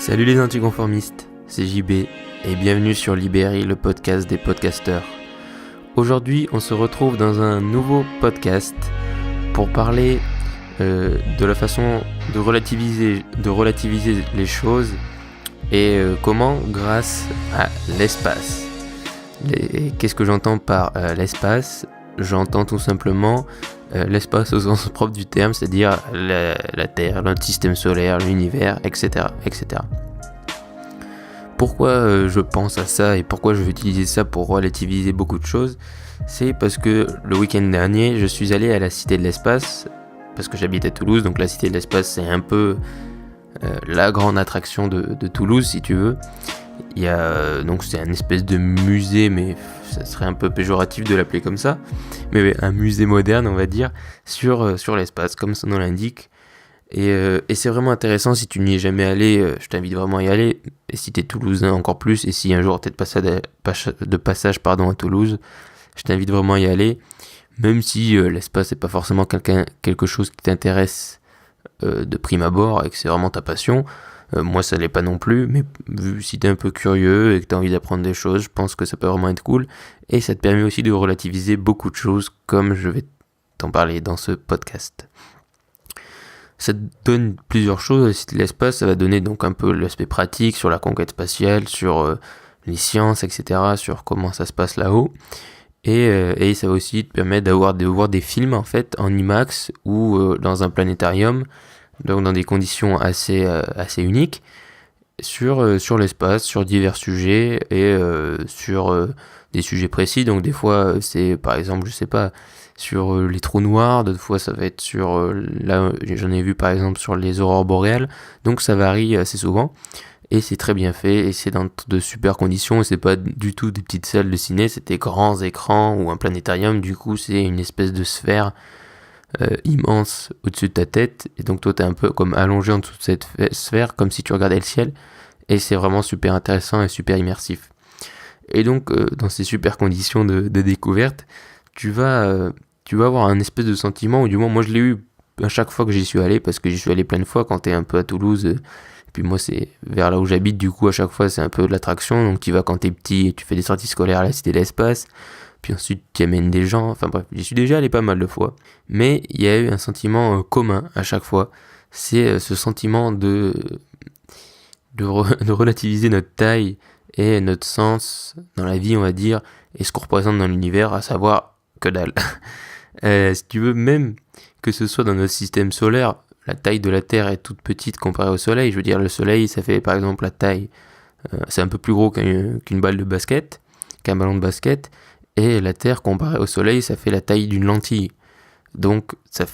Salut les anticonformistes, c'est JB et bienvenue sur Libéry, le podcast des podcasteurs. Aujourd'hui, on se retrouve dans un nouveau podcast pour parler de la façon de relativiser les choses et comment grâce à l'espace. Qu'est-ce que j'entends par l'espace ? J'entends tout simplement l'espace au sens propre du terme, c'est-à-dire la Terre, notre système solaire, l'univers, etc. etc. Pourquoi je pense à ça et pourquoi je vais utiliser ça pour relativiser beaucoup de choses ? C'est parce que le week-end dernier, je suis allé à la Cité de l'Espace, parce que j'habite à Toulouse, donc la Cité de l'Espace c'est un peu la grande attraction de Toulouse si tu veux. Il y a donc c'est un espèce de musée, mais ça serait un peu péjoratif de l'appeler comme ça, mais un musée moderne on va dire sur l'espace comme son nom l'indique. Et c'est vraiment intéressant. Si tu n'y es jamais allé, je t'invite vraiment à y aller, et si t'es toulousain encore plus, et si un jour t'es de passage à Toulouse, je t'invite vraiment à y aller, même si l'espace n'est pas forcément quelque chose qui t'intéresse de prime abord et que c'est vraiment ta passion. Moi ça l'est pas non plus, mais si t'es un peu curieux et que t'as envie d'apprendre des choses, je pense que ça peut vraiment être cool, et ça te permet aussi de relativiser beaucoup de choses comme je vais t'en parler dans ce podcast. Ça te donne plusieurs choses. La Cité de l'Espace, ça va donner donc un peu l'aspect pratique sur la conquête spatiale, sur les sciences, etc., sur comment ça se passe là-haut. Et ça va aussi te permettre de voir des films en fait en IMAX ou dans un planétarium, donc dans des conditions assez uniques, sur l'espace, sur divers sujets et sur des sujets précis. Donc des fois c'est par exemple, je sais pas, sur les trous noirs, d'autres fois ça va être sur là j'en ai vu par exemple sur les aurores boréales, donc ça varie assez souvent et c'est très bien fait et c'est dans de super conditions, et c'est pas du tout des petites salles de ciné, c'est des grands écrans ou un planétarium. Du coup c'est une espèce de sphère immense au-dessus de ta tête, et donc toi t'es un peu comme allongé en dessous de cette sphère comme si tu regardais le ciel, et c'est vraiment super intéressant et super immersif. Et donc dans ces super conditions de découverte, tu vas avoir un espèce de sentiment, ou du moins moi je l'ai eu à chaque fois que j'y suis allé, parce que j'y suis allé plein de fois quand t'es un peu à Toulouse, et puis moi c'est vers là où j'habite, du coup à chaque fois c'est un peu de l'attraction. Donc tu vas quand t'es petit et tu fais des sorties scolaires à la Cité de l'Espace, puis ensuite tu amènes des gens, enfin bref, j'y suis déjà allé pas mal de fois, mais il y a eu un sentiment commun à chaque fois, c'est ce sentiment de relativiser notre taille et notre sens dans la vie on va dire, et ce qu'on représente dans l'univers, à savoir que dalle. Si tu veux, même que ce soit dans notre système solaire, la taille de la Terre est toute petite comparée au Soleil. Je veux dire, le Soleil, ça fait par exemple la taille, c'est un peu plus gros qu'une balle de basket, qu'un ballon de basket, et la Terre comparée au Soleil, ça fait la taille d'une lentille. Donc ça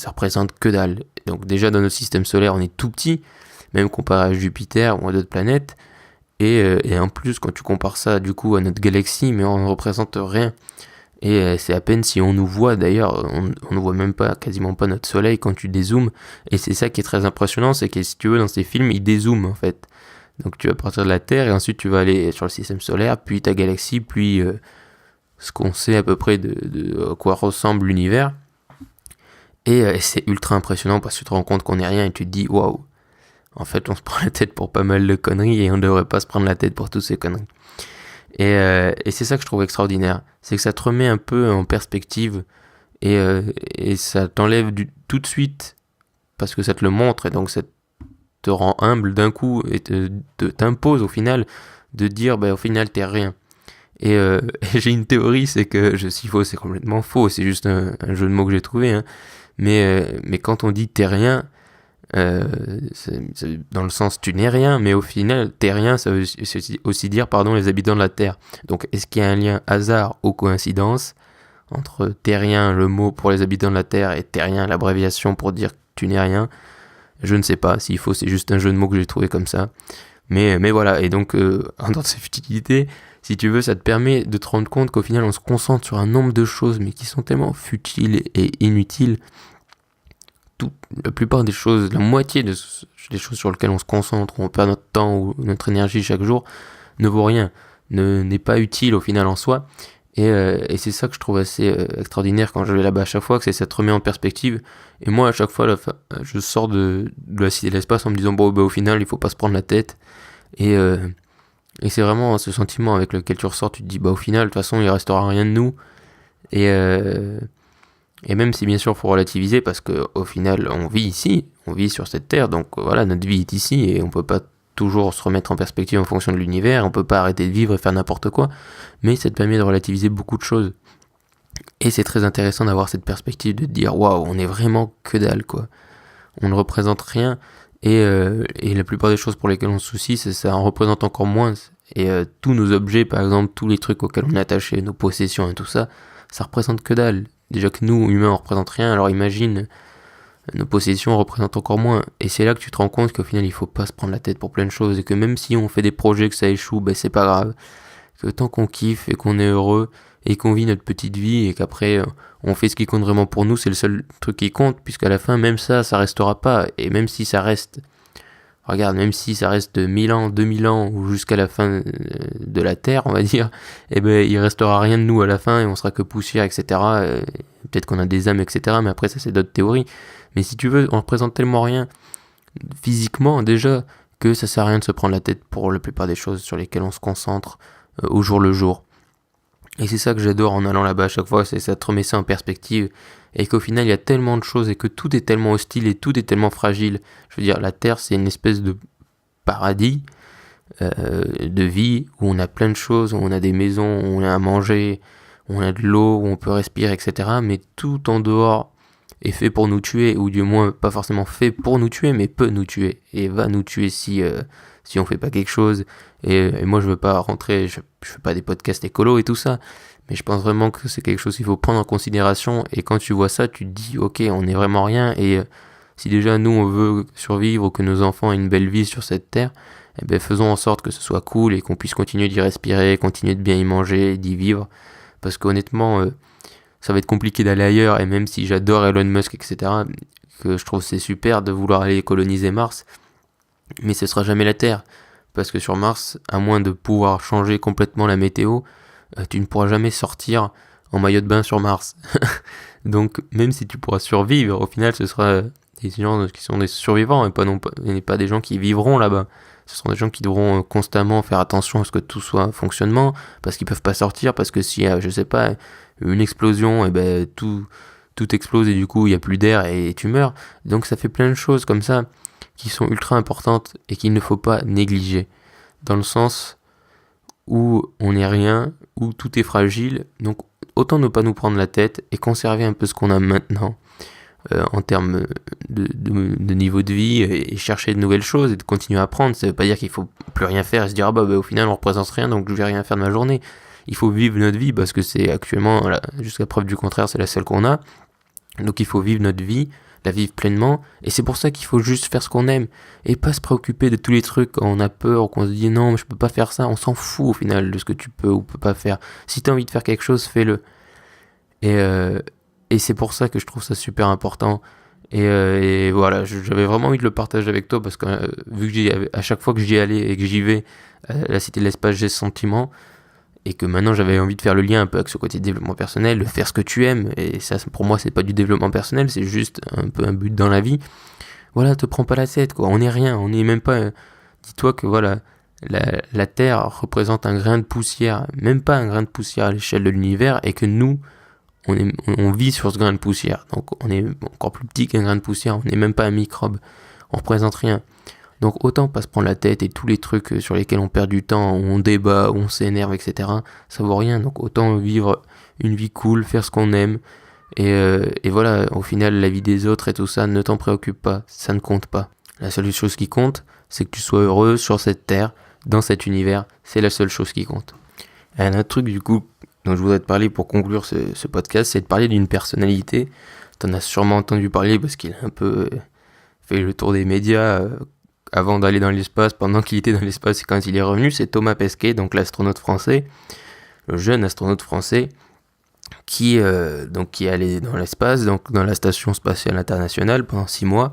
représente que dalle. Donc déjà dans notre système solaire, on est tout petit, même comparé à Jupiter ou à d'autres planètes. Et en plus, quand tu compares ça du coup à notre galaxie, mais on ne représente rien. Et c'est à peine si on nous voit, d'ailleurs, on ne voit même pas, quasiment pas notre soleil quand tu dézoomes. Et c'est ça qui est très impressionnant, c'est que si tu veux, dans ces films, ils dézooment en fait. Donc tu vas partir de la Terre et ensuite tu vas aller sur le système solaire, puis ta galaxie, puis ce qu'on sait à peu près de à quoi ressemble l'univers. Et c'est ultra impressionnant parce que tu te rends compte qu'on n'est rien et tu te dis waouh. En fait, on se prend la tête pour pas mal de conneries et on devrait pas se prendre la tête pour toutes ces conneries. Et c'est ça que je trouve extraordinaire, c'est que ça te remet un peu en perspective et ça t'enlève tout de suite, parce que ça te le montre, et donc ça te rend humble d'un coup et t'impose au final de dire au final t'es rien. Et j'ai une théorie, c'est que si faux, c'est complètement faux, c'est juste un jeu de mots que j'ai trouvé, hein. Mais quand on dit t'es rien, c'est dans le sens tu n'es rien, mais au final t'es rien, ça veut aussi dire les habitants de la Terre. Donc est-ce qu'il y a un lien hasard ou coïncidence entre terrien, le mot pour les habitants de la Terre, et terrien, l'abréviation pour dire que tu n'es rien? Je ne sais pas, s'il faut, c'est juste un jeu de mots que j'ai trouvé comme ça, mais voilà. Et donc dans ces futilités, si tu veux, ça te permet de te rendre compte qu'au final on se concentre sur un nombre de choses mais qui sont tellement futiles et inutiles. La plupart des choses, la moitié des choses sur lesquelles on se concentre, où on perd notre temps ou notre énergie chaque jour, ne vaut rien, n'est pas utile au final en soi. Et c'est ça que je trouve assez extraordinaire quand je vais là-bas à chaque fois, que ça te remet en perspective. Et moi, à chaque fois, je sors de la cité de l'espace en me disant, bon, bah, au final, il faut pas se prendre la tête. Et, euh, et c'est vraiment ce sentiment avec lequel tu ressors, tu te dis, bah, au final, de toute façon, il restera rien de nous. Et, euh, et même si bien sûr, il faut relativiser, parce qu'au final, on vit ici, on vit sur cette terre, donc voilà, notre vie est ici, et on peut pas toujours se remettre en perspective en fonction de l'univers, on peut pas arrêter de vivre et faire n'importe quoi, mais ça te permet de relativiser beaucoup de choses. Et c'est très intéressant d'avoir cette perspective de te dire waouh, on est vraiment que dalle quoi. On ne représente rien et la plupart des choses pour lesquelles on se soucie, ça en représente encore moins. Et tous nos objets, par exemple, tous les trucs auxquels on est attaché, nos possessions et tout ça, ça représente que dalle. Déjà que nous, humains, on représente rien, alors imagine, nos possessions représentent encore moins. Et c'est là que tu te rends compte qu'au final, il faut pas se prendre la tête pour plein de choses et que même si on fait des projets que ça échoue, ben c'est pas grave. Que tant qu'on kiffe et qu'on est heureux et qu'on vit notre petite vie et qu'après on fait ce qui compte vraiment pour nous, c'est le seul truc qui compte, puisqu'à la fin, même ça restera pas. Et même si ça reste, regarde, même si ça reste 1000 ans, 2000 ans ou jusqu'à la fin de la Terre, on va dire, eh ben il restera rien de nous à la fin et on sera que poussière, etc. Peut-être qu'on a des âmes, etc. Mais après, ça c'est d'autres théories. Mais si tu veux, on représente tellement rien physiquement déjà que ça sert à rien de se prendre la tête pour la plupart des choses sur lesquelles on se concentre au jour le jour. Et c'est ça que j'adore en allant là-bas à chaque fois, c'est ça te remet ça en perspective et qu'au final il y a tellement de choses et que tout est tellement hostile et tout est tellement fragile. Je veux dire, la Terre c'est une espèce de paradis de vie où on a plein de choses, où on a des maisons, où on a à manger, où on a de l'eau, où on peut respirer, etc. Mais tout en dehors est fait pour nous tuer, ou du moins pas forcément fait pour nous tuer, mais peut nous tuer et va nous tuer si on fait pas quelque chose. Et moi je veux pas rentrer, je fais pas des podcasts écolo et tout ça, mais je pense vraiment que c'est quelque chose qu'il faut prendre en considération. Et quand tu vois ça, tu te dis ok, on est vraiment rien. Et si déjà nous on veut survivre, que nos enfants aient une belle vie sur cette terre, eh ben faisons en sorte que ce soit cool et qu'on puisse continuer d'y respirer, continuer de bien y manger, d'y vivre. Parce qu'honnêtement, ça va être compliqué d'aller ailleurs. Et même si j'adore Elon Musk, etc., que je trouve c'est super de vouloir aller coloniser Mars, mais ce sera jamais la Terre. Parce que sur Mars, à moins de pouvoir changer complètement la météo, tu ne pourras jamais sortir en maillot de bain sur Mars. Donc même si tu pourras survivre, au final ce sera des gens qui sont des survivants et pas des gens qui vivront là-bas. Ce sont des gens qui devront constamment faire attention à ce que tout soit en fonctionnement, parce qu'ils peuvent pas sortir, parce que s'il y a, je sais pas, une explosion, et ben tout explose et du coup il y a plus d'air et tu meurs. Donc ça fait plein de choses comme ça qui sont ultra importantes et qu'il ne faut pas négliger. Dans le sens où on n'est rien, où tout est fragile, donc autant ne pas nous prendre la tête et conserver un peu ce qu'on a maintenant en termes de niveau de vie et chercher de nouvelles choses et de continuer à apprendre. Ça veut pas dire qu'il faut plus rien faire et se dire ah bah au final on représente rien donc je vais rien faire de ma journée. Il faut vivre notre vie parce que c'est actuellement, jusqu'à preuve du contraire, c'est la seule qu'on a. Donc il faut vivre notre vie, la vivre pleinement, et c'est pour ça qu'il faut juste faire ce qu'on aime, et pas se préoccuper de tous les trucs quand on a peur, ou qu'on se dit non mais je peux pas faire ça, on s'en fout au final de ce que tu peux ou peux pas faire. Si t'as envie de faire quelque chose, fais-le. Et c'est pour ça que je trouve ça super important. Et voilà, j'avais vraiment envie de le partager avec toi, parce que vu que à chaque fois que j'y allais et que j'y vais, la Cité de l'Espace, j'ai ce sentiment, et que maintenant j'avais envie de faire le lien un peu avec ce côté développement personnel, de faire ce que tu aimes, et ça pour moi c'est pas du développement personnel, c'est juste un peu un but dans la vie. Voilà, te prends pas la tête quoi, on est rien, on est même pas, dis-toi que voilà, la Terre représente un grain de poussière, même pas un grain de poussière à l'échelle de l'univers, et que nous, on vit sur ce grain de poussière, donc on est encore plus petit qu'un grain de poussière, on n'est même pas un microbe, on représente rien. Donc autant pas se prendre la tête et tous les trucs sur lesquels on perd du temps, où on débat, où on s'énerve, etc. Ça vaut rien. Donc autant vivre une vie cool, faire ce qu'on aime. Et voilà, au final, la vie des autres et tout ça, ne t'en préoccupe pas, ça ne compte pas. La seule chose qui compte, c'est que tu sois heureux sur cette terre, dans cet univers, c'est la seule chose qui compte. Et un autre truc du coup dont je voudrais te parler pour conclure ce podcast, c'est de parler d'une personnalité. T'en as sûrement entendu parler parce qu'il a un peu fait le tour des médias avant d'aller dans l'espace, pendant qu'il était dans l'espace et quand il est revenu, c'est Thomas Pesquet, donc l'astronaute français, le jeune astronaute français, qui est allé dans l'espace, donc dans la station spatiale internationale pendant 6 mois,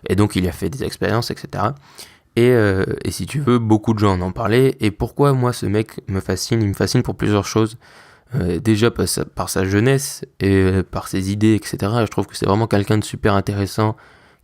et donc il a fait des expériences, etc. Et si tu veux, beaucoup de gens en ont parlé, et pourquoi moi ce mec me fascine, il me fascine pour plusieurs choses. déjà par sa jeunesse et par ses idées, etc. Je trouve que c'est vraiment quelqu'un de super intéressant,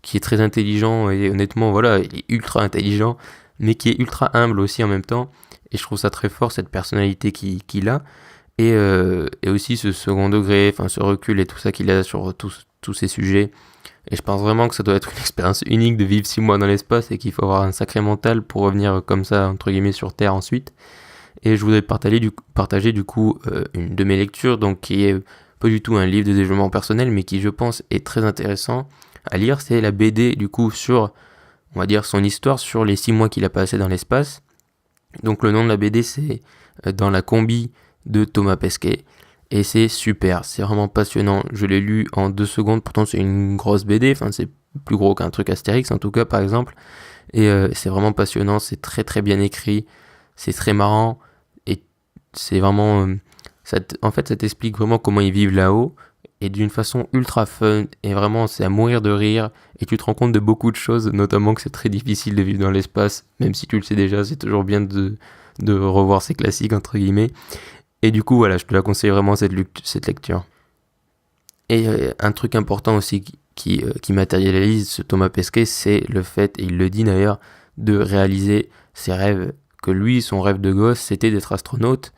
qui est très intelligent, et honnêtement, voilà, il est ultra intelligent, mais qui est ultra humble aussi en même temps. Et je trouve ça très fort, cette personnalité qu'il a. Et aussi ce second degré, enfin ce recul et tout ça qu'il a sur tous ces sujets. Et je pense vraiment que ça doit être une expérience unique de vivre 6 mois dans l'espace, et qu'il faut avoir un sacré mental pour revenir comme ça, entre guillemets, sur Terre ensuite. Et je voudrais partager du coup une de mes lectures, donc qui est pas du tout un livre de développement personnel, mais qui, je pense, est très intéressant à lire. C'est la BD du coup sur, on va dire, son histoire sur les 6 mois qu'il a passé dans l'espace. Donc le nom de la BD, c'est Dans la combi de Thomas Pesquet, et c'est super, c'est vraiment passionnant. Je l'ai lu en 2 secondes, pourtant c'est une grosse BD, enfin c'est plus gros qu'un truc Astérix en tout cas par exemple, et c'est vraiment passionnant, c'est très très bien écrit, c'est très marrant, et c'est vraiment en fait ça t'explique vraiment comment ils vivent là-haut, et d'une façon ultra fun, et vraiment c'est à mourir de rire, et tu te rends compte de beaucoup de choses, notamment que c'est très difficile de vivre dans l'espace, même si tu le sais déjà, c'est toujours bien de revoir ces classiques entre guillemets. Et du coup, voilà, je te la conseille vraiment cette lecture. Et un truc important aussi qui matérialise ce Thomas Pesquet, c'est le fait, et il le dit d'ailleurs, de réaliser ses rêves. Que lui, son rêve de gosse, c'était d'être astronaute,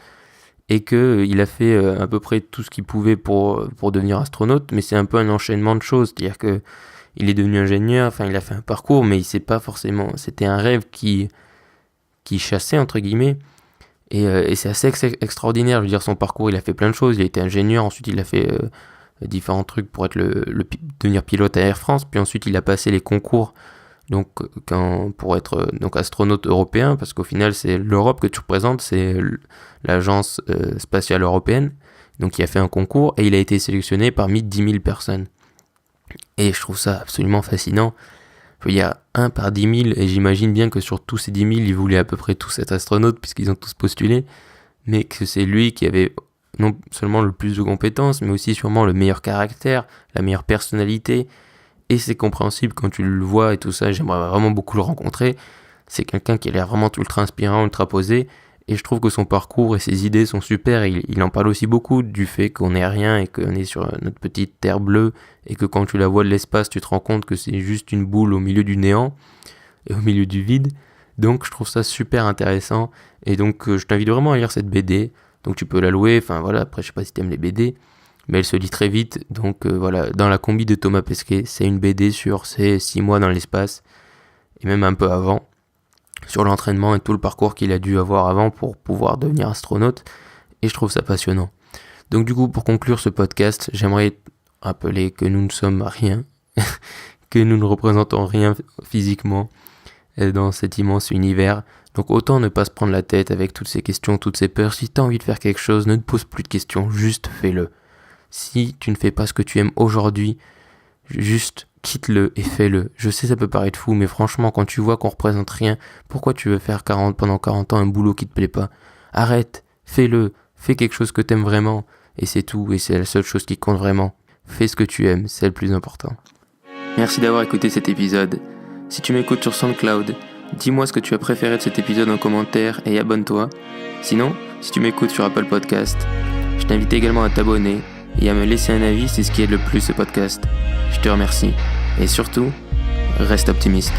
et qu'il a fait à peu près tout ce qu'il pouvait pour devenir astronaute, mais c'est un peu un enchaînement de choses. C'est-à-dire que il est devenu ingénieur, enfin il a fait un parcours, mais il sait pas forcément. C'était un rêve qui chassait, entre guillemets. Et c'est assez extraordinaire, je veux dire, son parcours, il a fait plein de choses, il a été ingénieur, ensuite il a fait différents trucs pour être devenir pilote à Air France, puis ensuite il a passé les concours donc, pour être donc astronaute européen, parce qu'au final c'est l'Europe que tu représentes, c'est l'agence spatiale européenne, donc il a fait un concours, et il a été sélectionné parmi 10 000 personnes. Et je trouve ça absolument fascinant. Il y a 1 par 10 000, et j'imagine bien que sur tous ces 10 000, ils voulaient à peu près tous être astronautes, puisqu'ils ont tous postulé, mais que c'est lui qui avait non seulement le plus de compétences, mais aussi sûrement le meilleur caractère, la meilleure personnalité, et c'est compréhensible quand tu le vois et tout ça. J'aimerais vraiment beaucoup le rencontrer. C'est quelqu'un qui a l'air vraiment ultra inspirant, ultra posé, et je trouve que son parcours et ses idées sont super. Il en parle aussi beaucoup du fait qu'on n'est rien, et qu'on est sur notre petite terre bleue, et que quand tu la vois de l'espace, tu te rends compte que c'est juste une boule au milieu du néant et au milieu du vide. Donc je trouve ça super intéressant, et donc je t'invite vraiment à lire cette BD. Donc tu peux la louer, enfin voilà, après je sais pas si t'aimes les BD, mais elle se lit très vite. Donc voilà, Dans la combi de Thomas Pesquet, c'est une BD sur ses 6 mois dans l'espace, et même un peu avant, sur l'entraînement et tout le parcours qu'il a dû avoir avant pour pouvoir devenir astronaute, et je trouve ça passionnant. Donc du coup, pour conclure ce podcast, j'aimerais rappeler que nous ne sommes rien, que nous ne représentons rien physiquement dans cet immense univers. Donc autant ne pas se prendre la tête avec toutes ces questions, toutes ces peurs. Si tu as envie de faire quelque chose, ne te pose plus de questions, juste fais-le. Si tu ne fais pas ce que tu aimes aujourd'hui, juste quitte-le et fais-le. Je sais, ça peut paraître fou, mais franchement, quand tu vois qu'on représente rien, pourquoi tu veux faire pendant 40 ans un boulot qui te plaît pas ? Arrête, fais-le, fais quelque chose que t'aimes vraiment, et c'est tout, et c'est la seule chose qui compte vraiment. Fais ce que tu aimes, c'est le plus important. Merci d'avoir écouté cet épisode. Si tu m'écoutes sur SoundCloud, dis-moi ce que tu as préféré de cet épisode en commentaire, et abonne-toi. Sinon, si tu m'écoutes sur Apple Podcast, je t'invite également à t'abonner et à me laisser un avis, c'est ce qui aide le plus ce podcast. Je te remercie. Et surtout, reste optimiste.